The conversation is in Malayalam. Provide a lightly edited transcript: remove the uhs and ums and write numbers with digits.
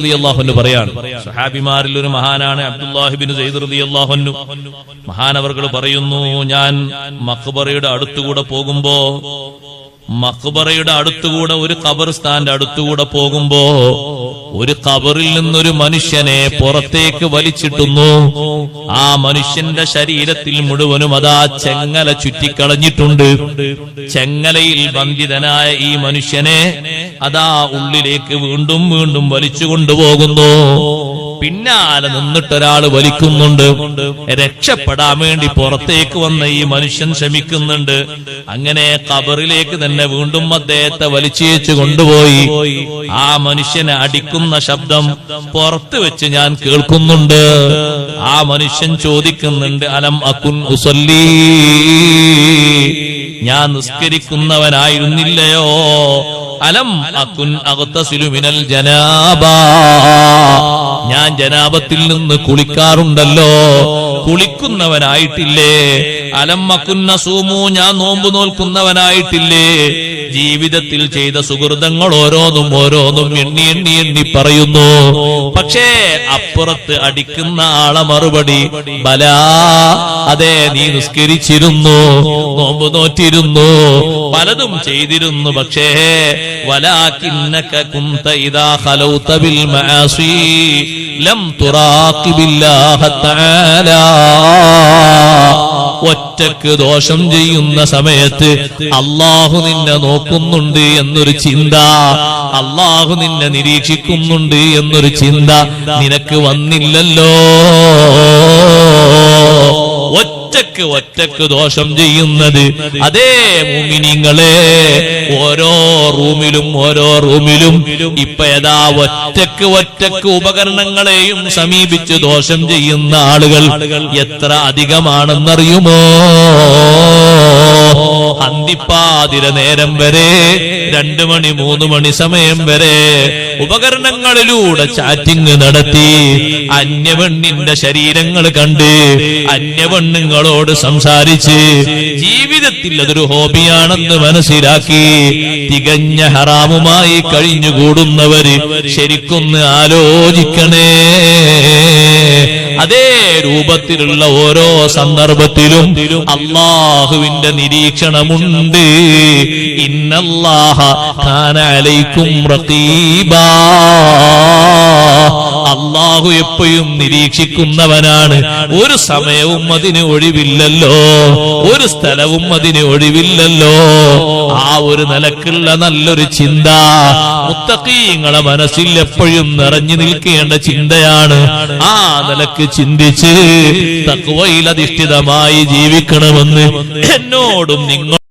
റളിയല്ലാഹു അൻഹു പറയാണ്, സഹാബിമാരിൽ ഒരു മഹാനാണ് അബ്ദുല്ലാഹി ഇബ്നു സയ്യിദ് റളിയല്ലാഹു അൻഹു. മഹാനവർകൾ പറയുന്നു, ഞാൻ മഖ്ബറയുടെ അടുത്തുകൂടെ പോകുമ്പോ, മഖ്ബറയുടെ അടുത്തുകൂടെ ഒരു ഖബർസ്ഥാന്റെ അടുത്തുകൂടെ പോകുമ്പോ ഒരു ഖബറിൽ നിന്നൊരു മനുഷ്യനെ പുറത്തേക്ക് വലിച്ചിട്ടുന്നു. ആ മനുഷ്യന്റെ ശരീരത്തിൽ മുഴുവനും അതാ ചെങ്ങല ചുറ്റിക്കളഞ്ഞിട്ടുണ്ട്. ചെങ്ങലയിൽ ബന്ധിതനായ ഈ മനുഷ്യനെ അതാ ഉള്ളിലേക്ക് വീണ്ടും വീണ്ടും വലിച്ചു കൊണ്ടുപോകുന്നു. പിന്നാലെ നിന്നിട്ടൊരാൾ വലിക്കുന്നുണ്ട്. രക്ഷപ്പെടാൻ വേണ്ടി പുറത്തേക്ക് വന്ന ഈ മനുഷ്യൻ ശ്രമിക്കുന്നുണ്ട്. അങ്ങനെ ഖബറിലേക്ക് തന്നെ വീണ്ടും അദ്ദേഹത്തെ വലിച്ചേച്ചു കൊണ്ടുപോയി. ആ മനുഷ്യനെ അടിക്കുന്ന ശബ്ദം പുറത്ത് വെച്ച് ഞാൻ കേൾക്കുന്നുണ്ട്. ആ മനുഷ്യൻ ചോദിക്കുന്നുണ്ട്, അലം അകുൻ ഉസല്ലി, ഞാൻ നിസ്കരിക്കുന്നവനായിരുന്നില്ലയോ? അലം അകുൻ അഗ്തസിലു മിനൽ ജനാബ, ഞാൻ ജനാബത്തിൽ നിന്ന് കുളിക്കാറുണ്ടല്ലോ, കുളിക്കുന്നവനായിട്ടില്ലേ? അലം അകുൻ നസൂമു, ഞാൻ നോമ്പ് നോൽക്കുന്നവനായിട്ടില്ലേ? ജീവിതത്തിൽ ചെയ്ത സുഹൃതങ്ങൾ ഓരോന്നും ഓരോന്നും എണ്ണി എണ്ണി എണ്ണി പറയുന്നു. പക്ഷേ അപ്പുറത്ത് അടിക്കുന്ന ആളെ മറുപടി, ബലാ, അതെ, നീ നിസ്കരിച്ചിരുന്നു, നോമ്പ് നോറ്റിരുന്നു, പലതും ചെയ്തിരുന്നു. പക്ഷേ വലാകിന്നക കുന്ത ഇദാ ഖലൗത ബിൽ മആസി ലം തുറാഖിബില്ലാഹ തആല, ഒറ്റക്ക് ദോഷം ചെയ്യുന്ന സമയത്ത് അല്ലാഹു നിന്നെ നോക്കുന്നുണ്ട് എന്നൊരു ചിന്ത, അല്ലാഹു നിന്നെ നിരീക്ഷിക്കുന്നുണ്ട് എന്നൊരു ചിന്ത നിനക്ക് വന്നില്ലല്ലോ. ഒറ്റക്ക് ദോഷം ചെയ്യുന്നത്, അതേ മുഅ്മിനീങ്ങളെ, ഓരോ റൂമിലും ഇപ്പൊ ഏതാ ഒറ്റക്ക് ഉപകരണങ്ങളെയും സമീപിച്ച് ദോഷം ചെയ്യുന്ന ആളുകൾ എത്ര അധികമാണെന്നറിയുമോ? അന്തിപ്പാതിര നേരം വരെ, 2 മണി 3 മണി സമയം വരെ ഉപകരണങ്ങളിലൂടെ ചാറ്റിംഗ് നടത്തി, അന്യപെണ്ണിന്റെ ശരീരങ്ങൾ കണ്ട് അന്യപെണ്ണുങ്ങളോട് സംസാരിച്ച് ജീവിതത്തിൽ അതൊരു ഹോബിയാണെന്ന് മനസ്സിലാക്കി തികഞ്ഞ ഹറാമുമായി കഴിഞ്ഞുകൂടുന്നവര് ശരിക്കൊന്ന് ആലോചിക്കണേ. അതേ രൂപത്തിലുള്ള ഓരോ സന്ദർഭത്തിലും അല്ലാഹുവിന്റെ നിരീക്ഷണമുണ്ട്. ഇന്നല്ലാഹ കാന അലൈക്കും റഖീബാ, അല്ലാഹു എപ്പോഴും നിരീക്ഷിക്കുന്നവനാണ്. ഒരു സമയവും അതിന് ഒഴിവില്ലല്ലോ, ഒരു സ്ഥലവും അതിന് ഒഴിവില്ലല്ലോ. ആ ഒരു നിലക്കുള്ള നല്ലൊരു ചിന്ത മുത്തഖീങ്ങളെ മനസ്സിൽ എപ്പോഴും നിറഞ്ഞു നിൽക്കേണ്ട ചിന്തയാണ്. ആ നിലക്ക് ചിന്തിച്ച് തഖ്വയിൽ അധിഷ്ഠിതമായി ജീവിക്കണമെന്ന് എന്നോടും നിങ്ങൾ